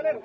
Madam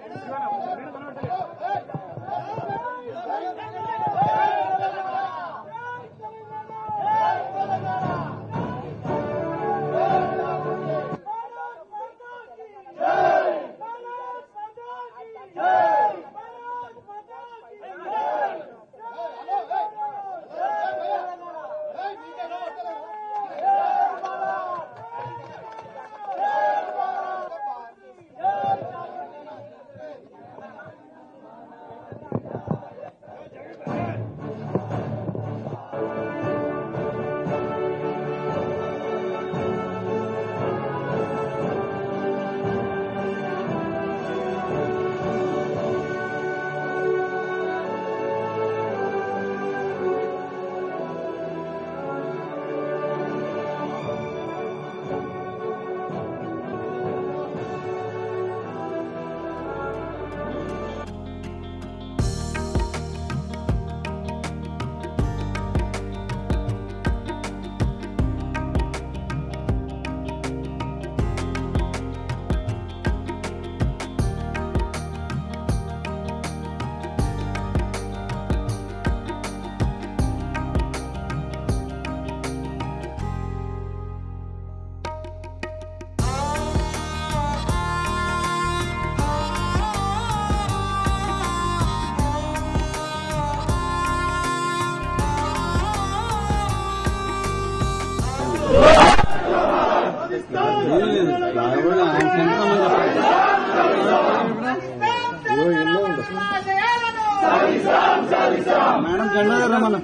జెండా రమ్మన్నా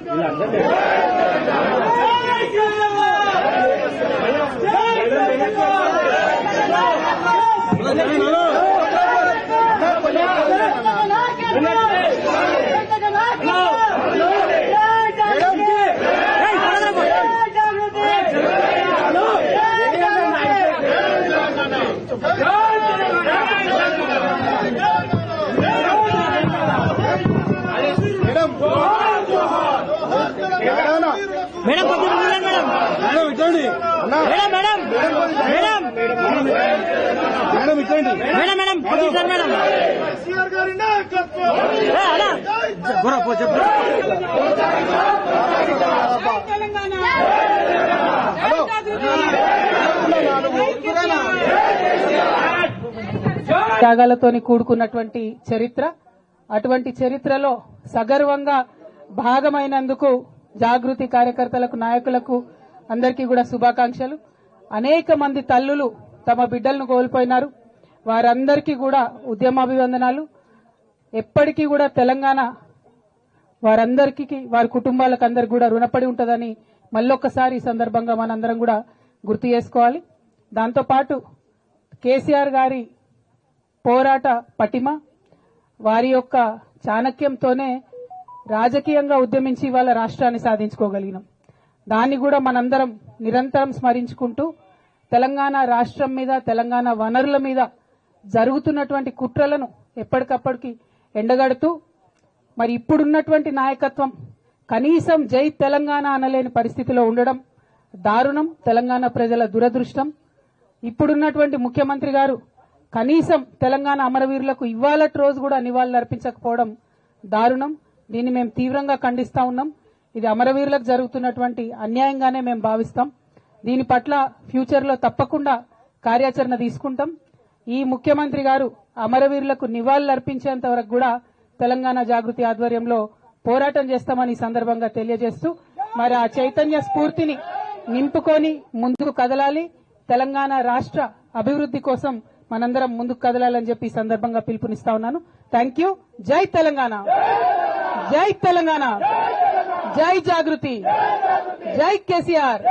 madam madam ఇచ్చండి మేడం మేడం మేడం మేడం ఇచ్చండి మేడం మేడం సార్ మేడం చెప్పు త్యాగాలతోని కూడుకున్నటువంటి చరిత్ర. అటువంటి చరిత్రలో సగర్వంగా భాగమైనందుకు జాగృతి కార్యకర్తలకు, నాయకులకు అందరికీ కూడా శుభాకాంక్షలు. అనేక మంది తల్లులు తమ బిడ్డలను కోల్పోయినారు. వారందరికీ కూడా ఉద్యమాభివందనాలు. ఎప్పటికీ కూడా తెలంగాణ వారందరికీ, వారి కుటుంబాలకు అందరికీ కూడా రుణపడి ఉంటుందని మళ్ళొక్కసారి ఈ సందర్భంగా మనందరం కూడా గుర్తు చేసుకోవాలి. దాంతోపాటు కేసీఆర్ గారి పోరాట పటిమ, వారి యొక్క చాణక్యంతోనే రాజకీయంగా ఉద్యమించి ఇవాళ రాష్ట్రాన్ని సాధించుకోగలిగినాం. దాన్ని కూడా మనందరం నిరంతరం స్మరించుకుంటూ తెలంగాణ రాష్ట్రం మీద, తెలంగాణ వనరుల మీద జరుగుతున్నటువంటి కుట్రలను ఎప్పటికప్పటికి ఎండగడుతూ, మరి ఇప్పుడున్నటువంటి నాయకత్వం కనీసం జై తెలంగాణ అనలేని పరిస్థితిలో ఉండడం దారుణం, తెలంగాణ ప్రజల దురదృష్టం. ఇప్పుడున్నటువంటి ముఖ్యమంత్రి గారు కనీసం తెలంగాణ అమరవీరులకు ఇవాళటి రోజు కూడా నివాళులు అర్పించకపోవడం దారుణం. దీన్ని మేము తీవ్రంగా ఖండిస్తా ఉన్నాం. ఇది అమరవీరులకు జరుగుతున్నటువంటి అన్యాయంగానే మేము భావిస్తాం. దీని పట్ల ఫ్యూచర్ లో తప్పకుండా కార్యాచరణ తీసుకుంటాం. ఈ ముఖ్యమంత్రి గారు అమరవీరులకు నివాళులు అర్పించేంత వరకు కూడా తెలంగాణ జాగృతి ఆధ్వర్యంలో పోరాటం చేస్తామని ఈ సందర్భంగా తెలియజేస్తూ, మరి ఆ చైతన్య స్ఫూర్తిని నింపుకొని ముందుకు కదలాలి. తెలంగాణ రాష్ట్ర అభివృద్ధి కోసం మనందరం ముందుకు కదలాలని చెప్పి ఈ సందర్భంగా పిలుపునిస్తా ఉన్నాను. Thank you. జై తెలంగాణ, జై తెలంగాణ, జై జాగృతి, జై కేసీఆర్.